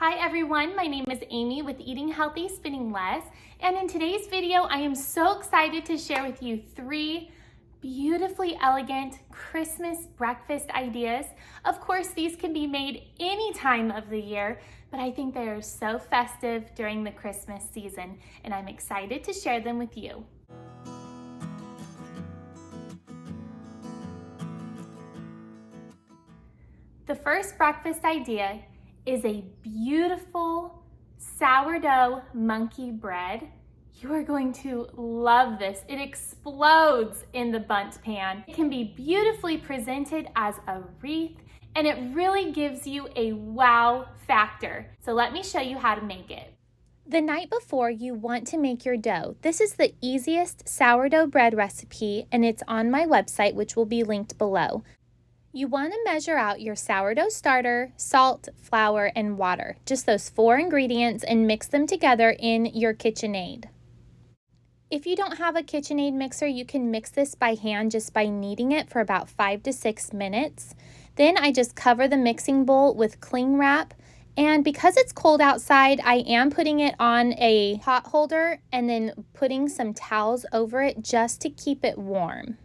Hi everyone, my name is Amy with Eating Healthy, Spending Less, and in today's video I am so excited to share with you 3 beautifully elegant Christmas breakfast ideas. Of course, these can be made any time of the year, but I think they are so festive during the Christmas season, and I'm excited to share them with you. The first breakfast idea is a beautiful sourdough monkey bread. You are going to love this. It explodes in the bundt pan. It can be beautifully presented as a wreath, and it really gives you a wow factor. So let me show you how to make it. The night before, you want to make your dough. This is the easiest sourdough bread recipe, and it's on my website, which will be linked below. You want to measure out your sourdough starter, salt, flour, and water. Just those 4 ingredients, and mix them together in your KitchenAid. If you don't have a KitchenAid mixer, you can mix this by hand just by kneading it for about 5 to 6 minutes. Then I just cover the mixing bowl with cling wrap. And because it's cold outside, I am putting it on a pot holder and then putting some towels over it just to keep it warm.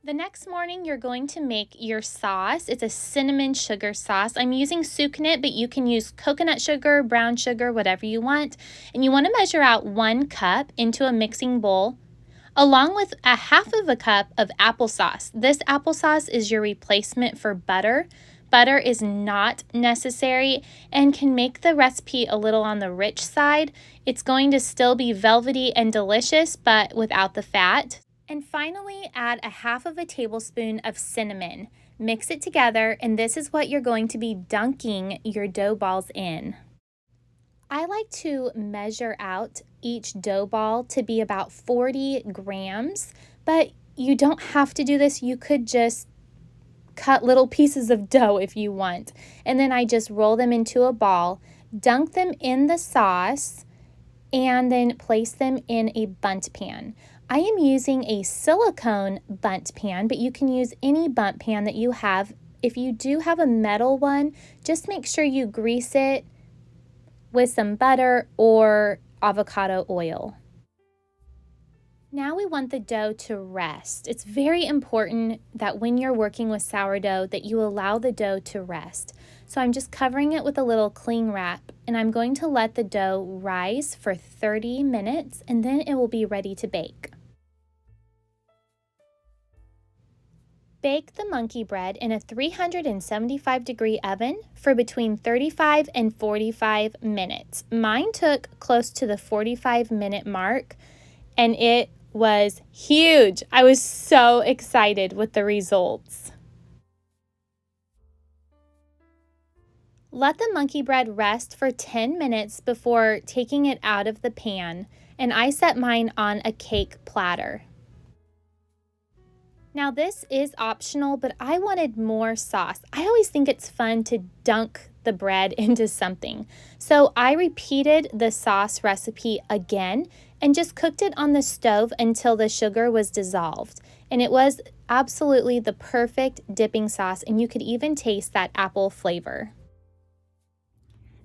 The next morning, you're going to make your sauce. It's a cinnamon sugar sauce. I'm using sucanat, but you can use coconut sugar, brown sugar, whatever you want. And you want to measure out 1 cup into a mixing bowl, along with a half of a cup of applesauce. This applesauce is your replacement for butter. Butter is not necessary and can make the recipe a little on the rich side. It's going to still be velvety and delicious, but without the fat. And finally, add a half of a tablespoon of cinnamon. Mix it together, and this is what you're going to be dunking your dough balls in. I like to measure out each dough ball to be about 40 grams, but you don't have to do this. You could just cut little pieces of dough if you want. And then I just roll them into a ball, dunk them in the sauce, and then place them in a bundt pan. I am using a silicone bundt pan, but you can use any bundt pan that you have. If you do have a metal one, just make sure you grease it with some butter or avocado oil. Now we want the dough to rest. It's very important that when you're working with sourdough that you allow the dough to rest. So I'm just covering it with a little cling wrap, and I'm going to let the dough rise for 30 minutes, and then it will be ready to bake. Bake the monkey bread in a 375-degree oven for between 35 and 45 minutes. Mine took close to the 45-minute mark, and it was huge. I was so excited with the results. Let the monkey bread rest for 10 minutes before taking it out of the pan, and I set mine on a cake platter. Now this is optional, but I wanted more sauce. I always think it's fun to dunk the bread into something. So I repeated the sauce recipe again and just cooked it on the stove until the sugar was dissolved. And it was absolutely the perfect dipping sauce, and you could even taste that apple flavor.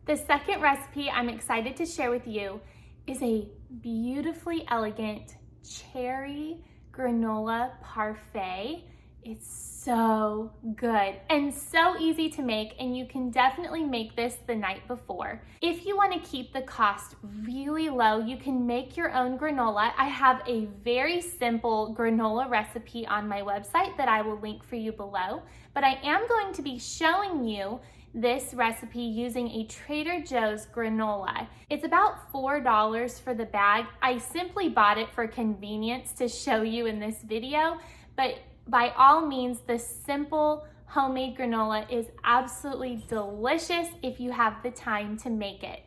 The second recipe I'm excited to share with you is a beautifully elegant cherry granola parfait. It's so good and so easy to make, and you can definitely make this the night before. If you want to keep the cost really low, you can make your own granola. I have a very simple granola recipe on my website that I will link for you below, but I am going to be showing you this recipe using a Trader Joe's granola. It's about $4 for the bag. I simply bought it for convenience to show you in this video, but by all means, the simple homemade granola is absolutely delicious if you have the time to make it.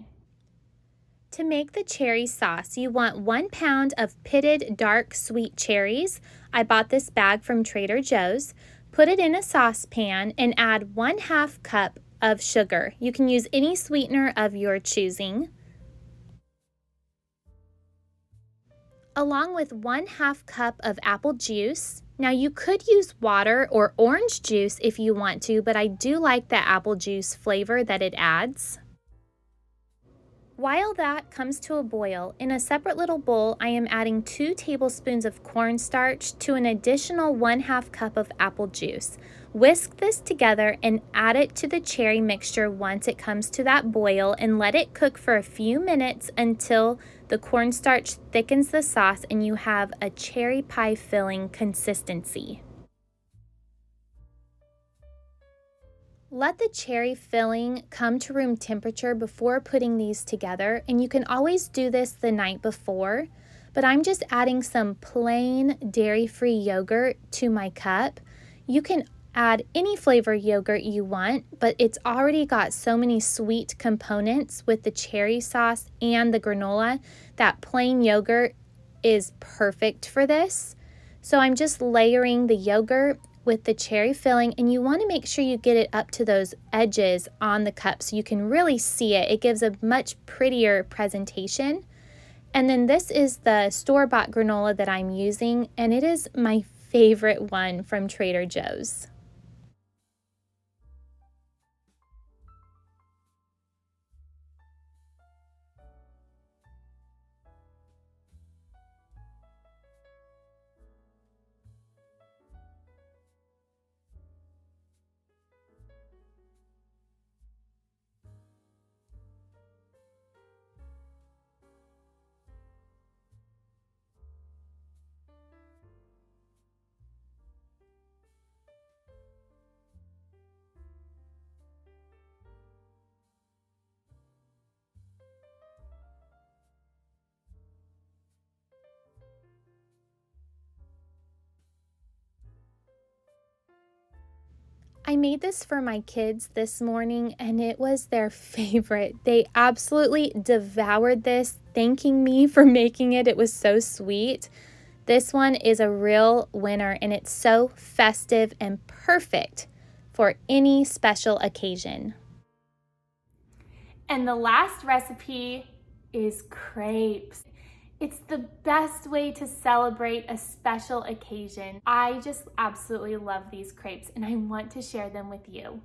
To make the cherry sauce, you want 1 pound of pitted dark sweet cherries. I bought this bag from Trader Joe's. Put it in a saucepan and add 1/2 cup of sugar. You can use any sweetener of your choosing, along with 1/2 cup of apple juice Now you could use water or orange juice if you want to, but I do like the apple juice flavor that it adds. While that comes to a boil, in a separate little bowl, I am adding 2 tablespoons of cornstarch to an additional 1/2 cup of apple juice. Whisk this together and add it to the cherry mixture once it comes to that boil and let it cook for a few minutes until the cornstarch thickens the sauce and you have a cherry pie filling consistency. Let the cherry filling come to room temperature before putting these together, and you can always do this the night before, but I'm just adding some plain dairy-free yogurt to my cup. You can add any flavor yogurt you want, but it's already got so many sweet components with the cherry sauce and the granola that plain yogurt is perfect for this. So I'm just layering the yogurt with the cherry filling, and you want to make sure you get it up to those edges on the cup so you can really see it. It gives a much prettier presentation. And then this is the store-bought granola that I'm using, and it is my favorite one from Trader Joe's. I made this for my kids this morning and it was their favorite. They absolutely devoured this, thanking me for making it. It was so sweet. This one is a real winner and it's so festive and perfect for any special occasion. And the last recipe is crepes. It's the best way to celebrate a special occasion. I just absolutely love these crepes and I want to share them with you.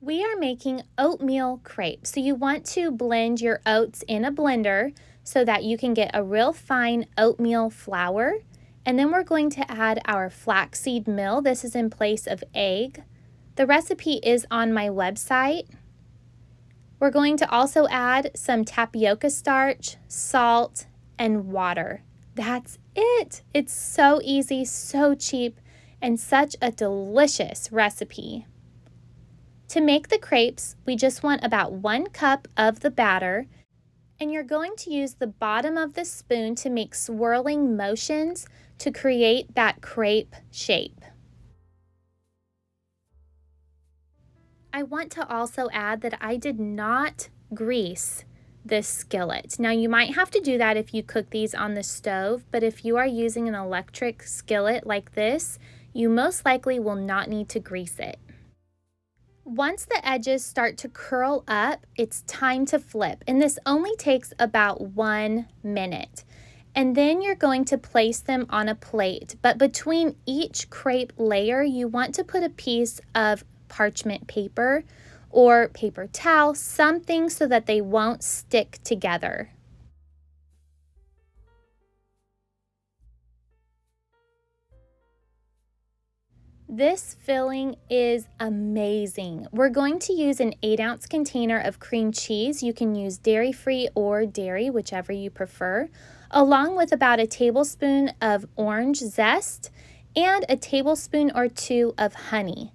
We are making oatmeal crepes. So you want to blend your oats in a blender so that you can get a real fine oatmeal flour. And then we're going to add our flaxseed meal. This is in place of egg. The recipe is on my website. We're going to also add some tapioca starch, salt, and water. That's it. It's so easy, so cheap, and such a delicious recipe. To make the crepes, we just want about 1 cup of the batter, and you're going to use the bottom of the spoon to make swirling motions to create that crepe shape. I want to also add that I did not grease this skillet. Now you might have to do that if you cook these on the stove, but if you are using an electric skillet like this, you most likely will not need to grease it. Once the edges start to curl up, it's time to flip, and this only takes about 1 minute. And then you're going to place them on a plate, but between each crepe layer, you want to put a piece of parchment paper or paper towel, something so that they won't stick together. This filling is amazing. We're going to use an 8-ounce container of cream cheese. You can use dairy-free or dairy, whichever you prefer, along with about a tablespoon of orange zest and a tablespoon or 2 of honey.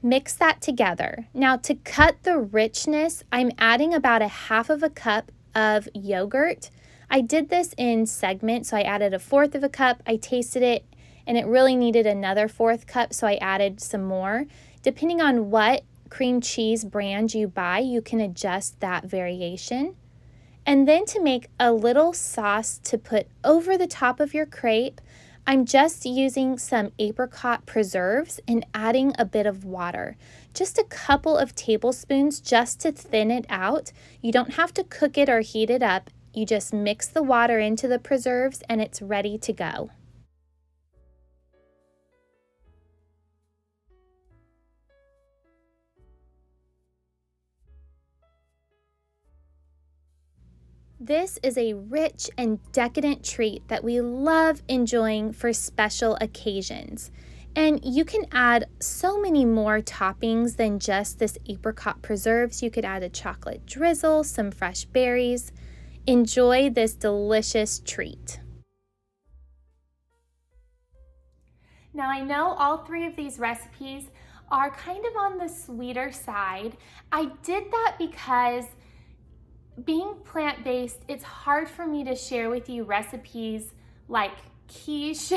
Mix that together. Now to cut the richness, I'm adding about a 1/2 cup of yogurt. I did this in segments, so I added 1/4 cup. I tasted it and it really needed another 1/4 cup, so I added some more. Depending on what cream cheese brand you buy, you can adjust that variation. And then to make a little sauce to put over the top of your crepe, I'm just using some apricot preserves and adding a bit of water. Just a couple of tablespoons just to thin it out. You don't have to cook it or heat it up. You just mix the water into the preserves and it's ready to go. This is a rich and decadent treat that we love enjoying for special occasions. And you can add so many more toppings than just this apricot preserves. You could add a chocolate drizzle, some fresh berries. Enjoy this delicious treat. Now I know all three of these recipes are kind of on the sweeter side. I did that because being plant-based, it's hard for me to share with you recipes like quiche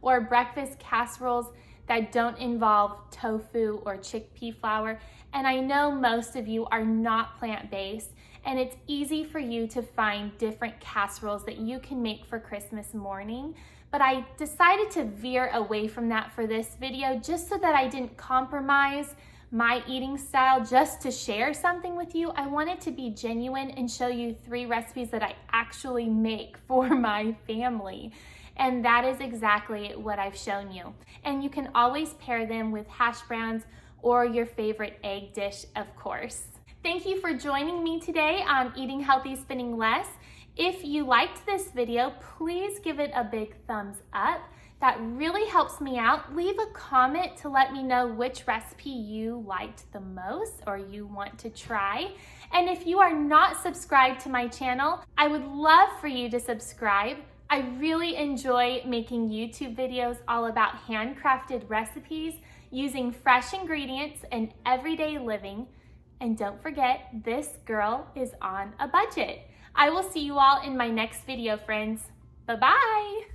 or breakfast casseroles that don't involve tofu or chickpea flour. And I know most of you are not plant-based, and it's easy for you to find different casseroles that you can make for Christmas morning. But I decided to veer away from that for this video just so that I didn't compromise my eating style just to share something with you. I wanted to be genuine and show you 3 recipes that I actually make for my family. And that is exactly what I've shown you. And you can always pair them with hash browns or your favorite egg dish, of course. Thank you for joining me today on Eating Healthy, Spending Less. If you liked this video, please give it a big thumbs up. That really helps me out. Leave a comment to let me know which recipe you liked the most or you want to try. And if you are not subscribed to my channel, I would love for you to subscribe. I really enjoy making YouTube videos all about handcrafted recipes using fresh ingredients and everyday living. And don't forget, this girl is on a budget. I will see you all in my next video, friends. Bye-bye.